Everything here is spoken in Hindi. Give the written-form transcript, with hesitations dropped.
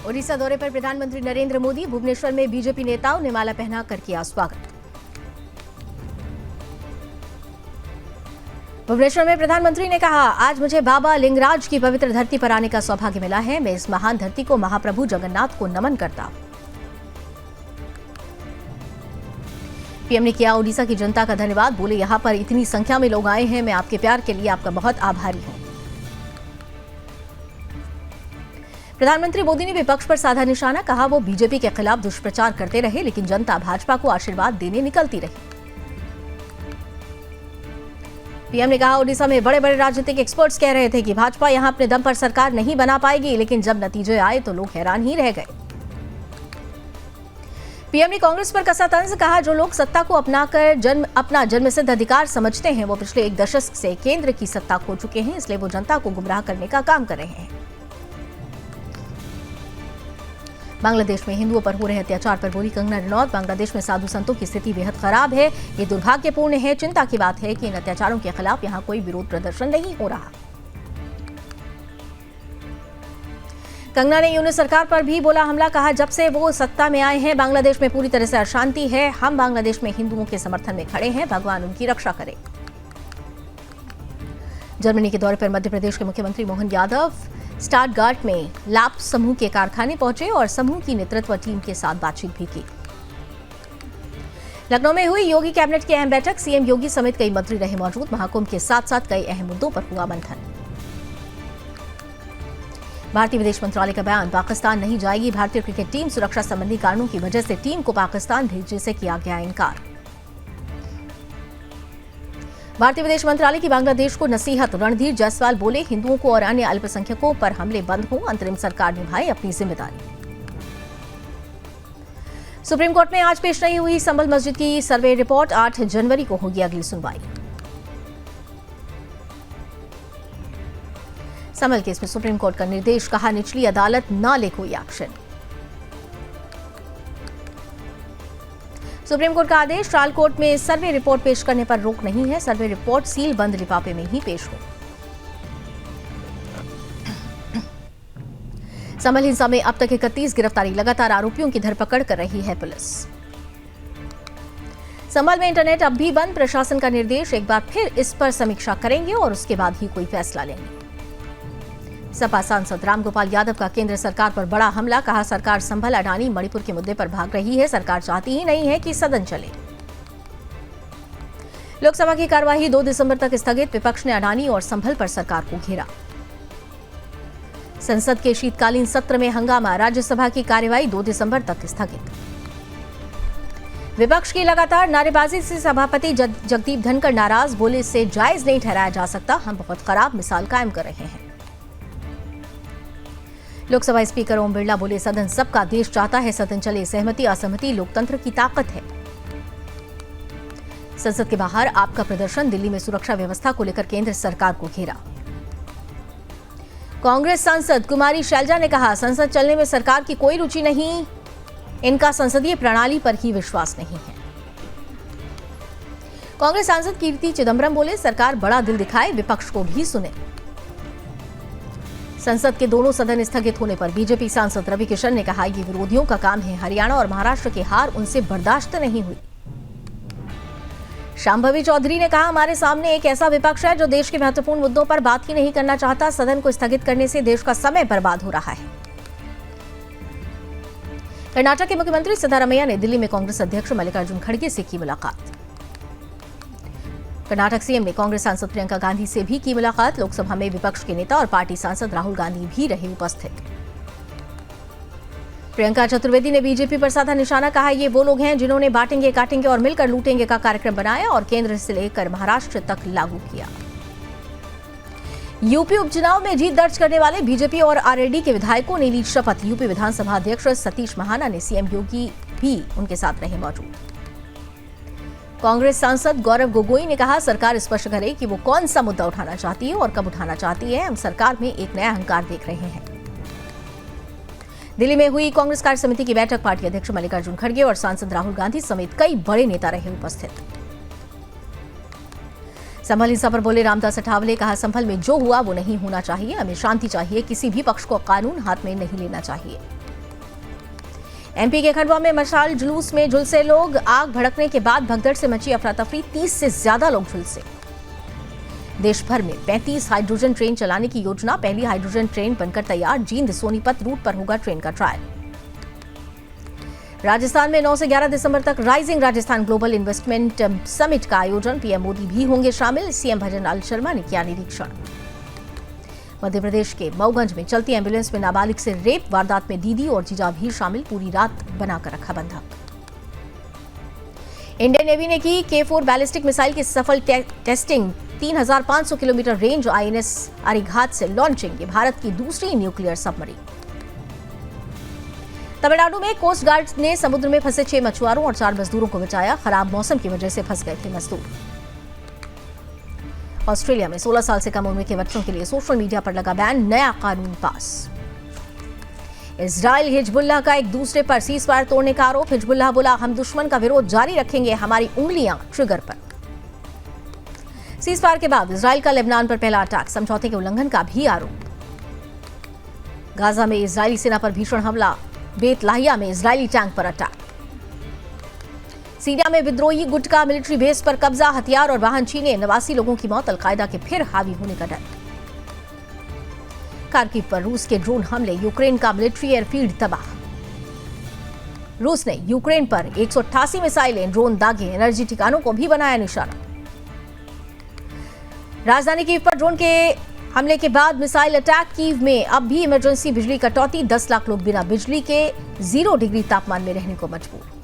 ओडिशा दौरे पर प्रधानमंत्री नरेंद्र मोदी। भुवनेश्वर में बीजेपी नेताओं ने माला पहना कर किया स्वागत। भुवनेश्वर में प्रधानमंत्री ने कहा, आज मुझे बाबा लिंगराज की पवित्र धरती पर आने का सौभाग्य मिला है। मैं इस महान धरती को महाप्रभु जगन्नाथ को नमन करता हूं। पीएम ने किया ओडिशा की जनता का धन्यवाद। बोले, यहां पर इतनी संख्या में लोग आए हैं, मैं आपके प्यार के लिए आपका बहुत आभारी हूं। प्रधानमंत्री मोदी ने विपक्ष पर साधा निशाना। कहा, वो बीजेपी के खिलाफ दुष्प्रचार करते रहे, लेकिन जनता भाजपा को आशीर्वाद देने निकलती रही। पीएम ने कहा, ओडिशा में बड़े बड़े राजनीतिक एक्सपर्ट्स कह रहे थे कि भाजपा यहां अपने दम पर सरकार नहीं बना पाएगी, लेकिन जब नतीजे आए तो लोग हैरान ही रह गए। पीएम ने कांग्रेस पर कसा तंज। कहा, जो लोग सत्ता को अपनाकर अपना जन्मसिद्ध अधिकार समझते हैं, वो पिछले एक दशक से केंद्र की सत्ता खो चुके हैं, इसलिए वो जनता को गुमराह करने का काम कर रहे हैं। बांग्लादेश में हिंदुओं पर हो रहे अत्याचार पर बोली कंगना रनौत। बांग्लादेश में साधु संतों की स्थिति बेहद खराब है। ये दुर्भाग्यपूर्ण है। चिंता की बात है कि इन अत्याचारों के खिलाफ यहां कोई विरोध प्रदर्शन नहीं हो रहा। कंगना ने यूनिट सरकार पर भी बोला हमला। कहा, जब से वो सत्ता में आए हैं, बांग्लादेश में पूरी तरह से अशांति है। हम बांग्लादेश में हिंदुओं के समर्थन में खड़े हैं। भगवान उनकी रक्षा करे। जर्मनी के दौरे पर मध्य प्रदेश के मुख्यमंत्री मोहन यादव स्टटगार्ट में लैप समूह के कारखाने पहुंचे और समूह की नेतृत्व टीम के साथ बातचीत भी की। लखनऊ में हुई योगी कैबिनेट की अहम बैठक। सीएम योगी समेत कई मंत्री रहे मौजूद। महाकुंभ के साथ साथ कई अहम मुद्दों पर हुआ मंथन। भारतीय विदेश मंत्रालय का बयान, पाकिस्तान नहीं जाएगी भारतीय क्रिकेट टीम। सुरक्षा संबंधी कारणों की वजह से टीम को पाकिस्तान भेजने से किया गया इनकार। भारतीय विदेश मंत्रालय की बांग्लादेश को नसीहत। रणधीर जायसवाल बोले, हिंदुओं को और अन्य अल्पसंख्यकों पर हमले बंद हो। अंतरिम सरकार निभाए अपनी जिम्मेदारी। सुप्रीम कोर्ट में आज पेश नहीं हुई संभल मस्जिद की सर्वे रिपोर्ट। 8 जनवरी को होगी अगली सुनवाई। संभल केस में सुप्रीम कोर्ट का निर्देश। कहा, निचली अदालत न ले कोई एक्शन। सुप्रीम कोर्ट का आदेश, ट्रायल कोर्ट में सर्वे रिपोर्ट पेश करने पर रोक नहीं है। सर्वे रिपोर्ट सील बंद लिफाफे में ही पेश हो। संभल हिंसा में अब तक 31 गिरफ्तारी। लगातार आरोपियों की धरपकड़ कर रही है पुलिस। संभल में इंटरनेट अब भी बंद। प्रशासन का निर्देश, एक बार फिर इस पर समीक्षा करेंगे और उसके बाद ही कोई फैसला लेंगे। सपा सांसद रामगोपाल यादव का केंद्र सरकार पर बड़ा हमला। कहा, सरकार संभल अडानी मणिपुर के मुद्दे पर भाग रही है। सरकार चाहती ही नहीं है कि सदन चले। लोकसभा की कार्यवाही 2 दिसंबर तक स्थगित। विपक्ष ने अडानी और संभल पर सरकार को घेरा। संसद के शीतकालीन सत्र में हंगामा। राज्यसभा की कार्यवाही 2 दिसंबर तक स्थगित। विपक्ष की लगातार नारेबाजी से सभापति जगदीप धनखड़ नाराज। बोले, इससे जायज नहीं ठहराया जा सकता। हम बहुत खराब मिसाल कायम कर रहे हैं। लोकसभा स्पीकर ओम बिरला बोले, सदन सबका देश चाहता है, सदन चले। सहमति असहमति लोकतंत्र की ताकत है। संसद के बाहर आपका प्रदर्शन। दिल्ली में सुरक्षा व्यवस्था को लेकर केंद्र सरकार को घेरा। कांग्रेस सांसद कुमारी शैलजा ने कहा, संसद चलने में सरकार की कोई रुचि नहीं। इनका संसदीय प्रणाली पर ही विश्वास नहीं है। कांग्रेस सांसद कीर्ति चिदंबरम बोले, सरकार बड़ा दिल दिखाए, विपक्ष को भी सुने। संसद के दोनों सदन स्थगित होने पर बीजेपी सांसद रवि किशन ने कहा, ये विरोधियों का काम है। हरियाणा और महाराष्ट्र की हार उनसे बर्दाश्त नहीं हुई। शांभवी चौधरी ने कहा, हमारे सामने एक ऐसा विपक्ष है जो देश के महत्वपूर्ण मुद्दों पर बात ही नहीं करना चाहता। सदन को स्थगित करने से देश का समय बर्बाद हो रहा है। कर्नाटक के मुख्यमंत्री सिद्धारमैया ने दिल्ली में कांग्रेस अध्यक्ष मल्लिकार्जुन खड़गे से की मुलाकात। कर्नाटक सीएम ने कांग्रेस सांसद प्रियंका गांधी से भी की मुलाकात। लोकसभा में विपक्ष के नेता और पार्टी सांसद राहुल गांधी भी रहे उपस्थित। प्रियंका चतुर्वेदी ने बीजेपी पर साधा निशाना। कहा, ये वो लोग हैं जिन्होंने बांटेंगे काटेंगे और मिलकर लूटेंगे का कार्यक्रम बनाया और केंद्र से लेकर महाराष्ट्र तक लागू किया। यूपी उपचुनाव में जीत दर्ज करने वाले बीजेपी और आरएलडी के विधायकों ने ली शपथ। यूपी विधानसभा अध्यक्ष सतीश महाना ने सीएम योगी भी उनके साथ रहे मौजूद। कांग्रेस सांसद गौरव गोगोई ने कहा, सरकार स्पष्ट करे कि वो कौन सा मुद्दा उठाना चाहती है और कब उठाना चाहती है। हम सरकार में एक नया अहंकार देख रहे हैं। दिल्ली में हुई कांग्रेस कार्य समिति की बैठक। पार्टी अध्यक्ष मल्लिकार्जुन खड़गे और सांसद राहुल गांधी समेत कई बड़े नेता रहे उपस्थित। संभल हिंसा पर बोले रामदास अठावले। कहा, संभल में जो हुआ वो नहीं होना चाहिए। हमें शांति चाहिए। किसी भी पक्ष को कानून हाथ में नहीं लेना चाहिए। एमपी के खंडवा में मशाल जुलूस में झुलसे लोग, आग भड़कने के बाद भगदड़ से मची अफरा तफरी, 30 से ज्यादा लोग झुलसे। देश भर में 35 हाइड्रोजन ट्रेन चलाने की योजना, पहली हाइड्रोजन ट्रेन बनकर तैयार, जींद सोनीपत रूट पर होगा ट्रेन का ट्रायल। राजस्थान में 9 से 11 दिसंबर तक rising Rajasthan global investment summit का आयोजन, पीएम मोदी भी होंगे शामिल, सीएम भजनलाल शर्मा ने किया निरीक्षण। मध्य प्रदेश के मऊगंज में चलती एम्बुलेंस में नाबालिग से रेप, वारदात में दीदी और जीजा भी शामिल, पूरी रात बनाकर रखा बंधक। इंडियन नेवी ने की K4 बैलिस्टिक मिसाइल की सफल testing, 3500 kilometre range INS Arighat से लॉन्चिंग, ये भारत की दूसरी न्यूक्लियर सबमरीन। तमिलनाडु में कोस्ट गार्ड ने समुद्र में फंसे 6 मछुआरों और 4 मजदूरों को बचाया, खराब मौसम की वजह से फंस गए थे मजदूर। ऑस्ट्रेलिया में 16 साल से कम उम्र के बच्चों के लिए सोशल मीडिया पर लगा बैन, नया कानून पास। इजराइल हिजबुल्लाह का एक दूसरे पर सीजफायर तोड़ने का आरोप, हिजबुल्लाह बोला हम दुश्मन का विरोध जारी रखेंगे, हमारी उंगलियां ट्रिगर पर। सीजफायर के बाद इजराइल का लेबनान पर पहला अटैक, समझौते के उल्लंघन का भी आरोप। गाजा में इजरायली सेना पर भीषण हमला, बेत लाहिया में इजरायली टैंक पर अटैक। सीरिया में विद्रोही गुट का मिलिट्री बेस पर कब्जा, हथियार और वाहन छीने, 89 लोगों की मौत, अलकायदा के फिर हावी होने का डर। कारगिल पर रूस के ड्रोन हमले, यूक्रेन का मिलिट्री एयरफील्ड तबाह। रूस ने यूक्रेन पर 188 मिसाइलें, ड्रोन दागे, एनर्जी ठिकानों को भी बनाया निशाना। राजधानी कीव पर ड्रोन के हमले के बाद मिसाइल अटैक, कीव में अब भी इमरजेंसी बिजली कटौती, 10 लाख लोग बिना बिजली के 0 डिग्री तापमान में रहने को मजबूर।